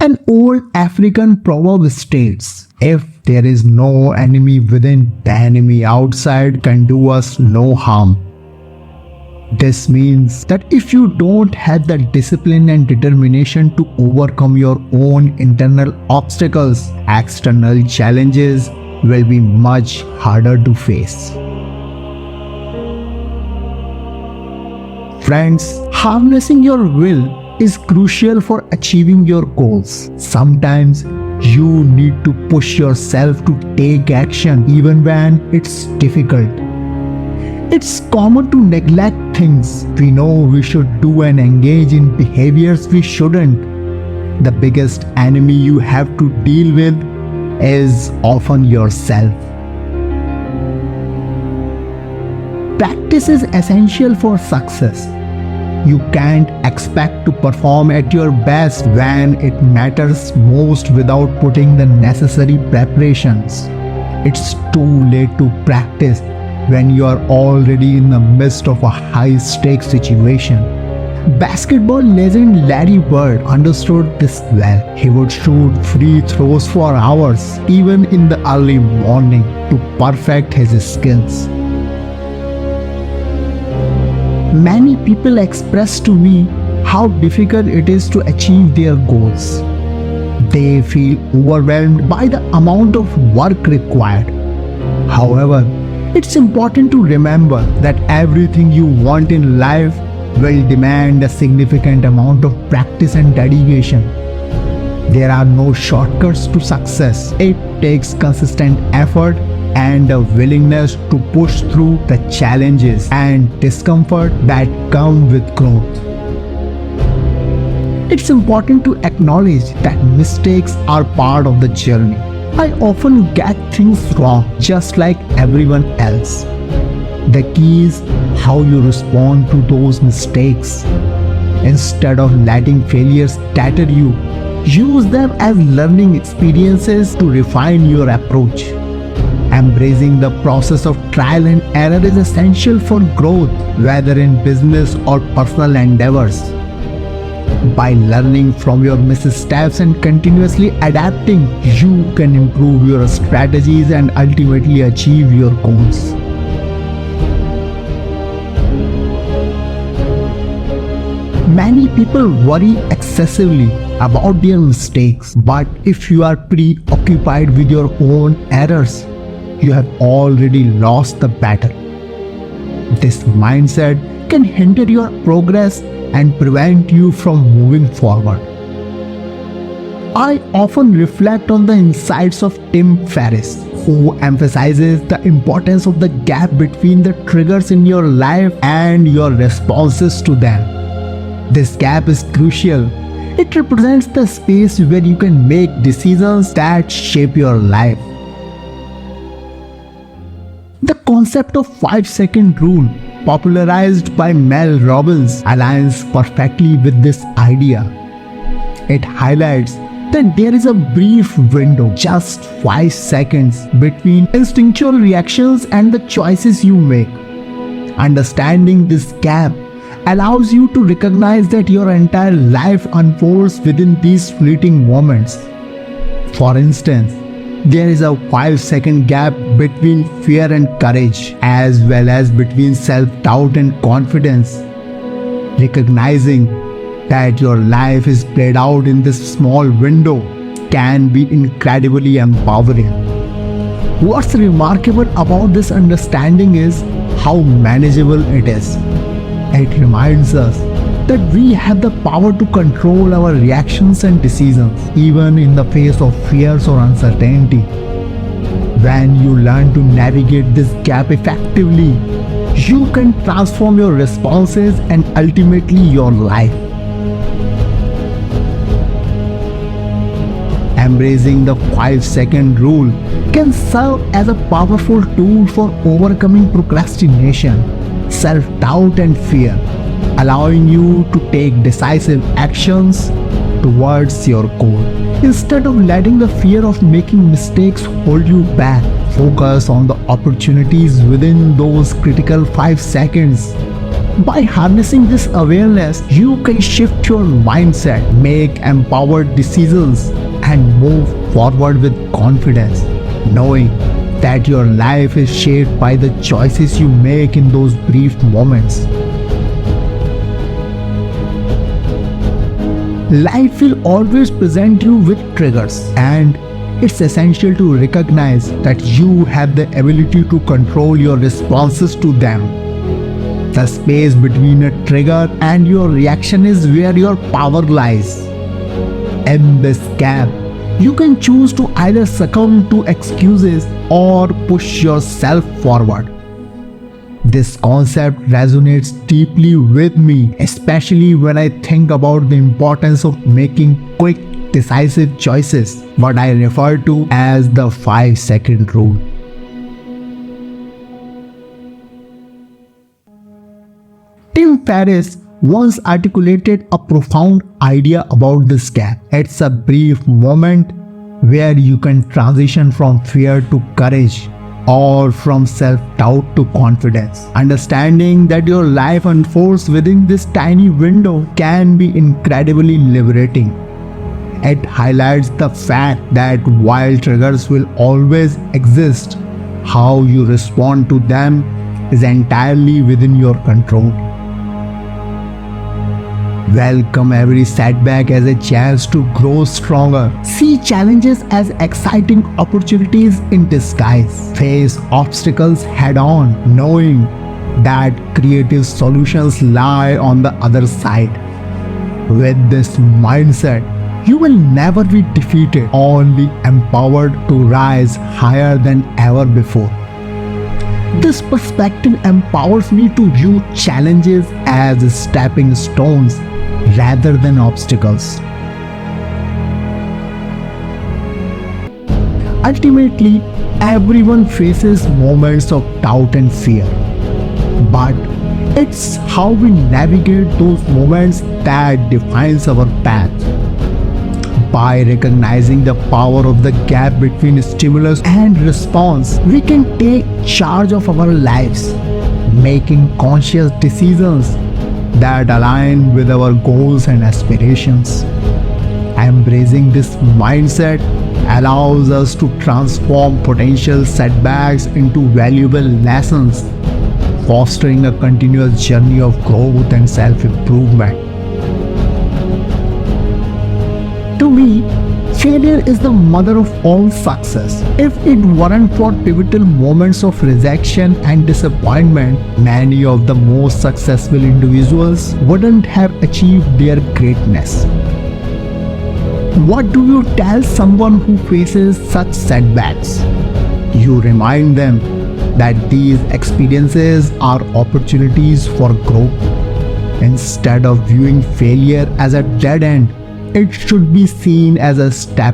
An old African proverb states, if there is no enemy within, the enemy outside can do us no harm. This means that if you don't have the discipline and determination to overcome your own internal obstacles, external challenges will be much harder to face. Friends, harnessing your will is crucial for achieving your goals. Sometimes you need to push yourself to take action even when it's difficult. It's common to neglect things we know we should do and engage in behaviors we shouldn't. The biggest enemy you have to deal with is often yourself. Practice is essential for success. You can't expect to perform at your best when it matters most without putting the necessary preparations. It's too late to practice when you are already in the midst of a high-stakes situation. Basketball legend Larry Bird understood this well. He would shoot free throws for hours, even in the early morning, to perfect his skills. Many people express to me how difficult it is to achieve their goals. They feel overwhelmed by the amount of work required. However, it's important to remember that everything you want in life will demand a significant amount of practice and dedication. There are no shortcuts to success. It takes consistent effort and a willingness to push through the challenges and discomfort that come with growth. It's important to acknowledge that mistakes are part of the journey. I often get things wrong just like everyone else. The key is how you respond to those mistakes. Instead of letting failures deter you, use them as learning experiences to refine your approach. Embracing the process of trial and error is essential for growth, whether in business or personal endeavors. By learning from your missteps and continuously adapting, you can improve your strategies and ultimately achieve your goals. Many people worry excessively about their mistakes, but if you are preoccupied with your own errors, you have already lost the battle. This mindset can hinder your progress and prevent you from moving forward. I often reflect on the insights of Tim Ferriss, who emphasizes the importance of the gap between the triggers in your life and your responses to them. This gap is crucial. It represents the space where you can make decisions that shape your life. The concept of 5-second rule, popularized by Mel Robbins, aligns perfectly with this idea. It highlights that there is a brief window, just 5 seconds, between instinctual reactions and the choices you make. Understanding this gap allows you to recognize that your entire life unfolds within these fleeting moments. For instance, there is a 5-second gap between fear and courage, as well as between self-doubt and confidence. Recognizing that your life is played out in this small window can be incredibly empowering. What's remarkable about this understanding is how manageable it is. It reminds us that we have the power to control our reactions and decisions, even in the face of fears or uncertainty. When you learn to navigate this gap effectively, you can transform your responses and ultimately your life. Embracing the 5-second rule can serve as a powerful tool for overcoming procrastination, self-doubt and fear, allowing you to take decisive actions towards your goal. Instead of letting the fear of making mistakes hold you back, focus on the opportunities within those critical 5 seconds. By harnessing this awareness, you can shift your mindset, make empowered decisions, and move forward with confidence, knowing that your life is shaped by the choices you make in those brief moments. Life will always present you with triggers, and it's essential to recognize that you have the ability to control your responses to them. The space between a trigger and your reaction is where your power lies. In this gap, you can choose to either succumb to excuses or push yourself forward. This concept resonates deeply with me, especially when I think about the importance of making quick, decisive choices, what I refer to as the 5-second rule. Tim Ferriss once articulated a profound idea about this gap. It's a brief moment where you can transition from fear to courage, or from self-doubt to confidence. Understanding that your life unfolds within this tiny window can be incredibly liberating. It highlights the fact that while triggers will always exist, how you respond to them is entirely within your control. Welcome every setback as a chance to grow stronger. See challenges as exciting opportunities in disguise. Face obstacles head on, knowing that creative solutions lie on the other side. With this mindset, you will never be defeated, only empowered to rise higher than ever before. This perspective empowers me to view challenges as stepping stones rather than obstacles. Ultimately, everyone faces moments of doubt and fear, but it's how we navigate those moments that defines our path. By recognizing the power of the gap between stimulus and response, we can take charge of our lives, making conscious decisions that align with our goals and aspirations. Embracing this mindset allows us to transform potential setbacks into valuable lessons, fostering a continuous journey of growth and self-improvement. To me, failure is the mother of all success. If it weren't for pivotal moments of rejection and disappointment, many of the most successful individuals wouldn't have achieved their greatness. What do you tell someone who faces such setbacks? You remind them that these experiences are opportunities for growth. Instead of viewing failure as a dead end, it should be seen as a step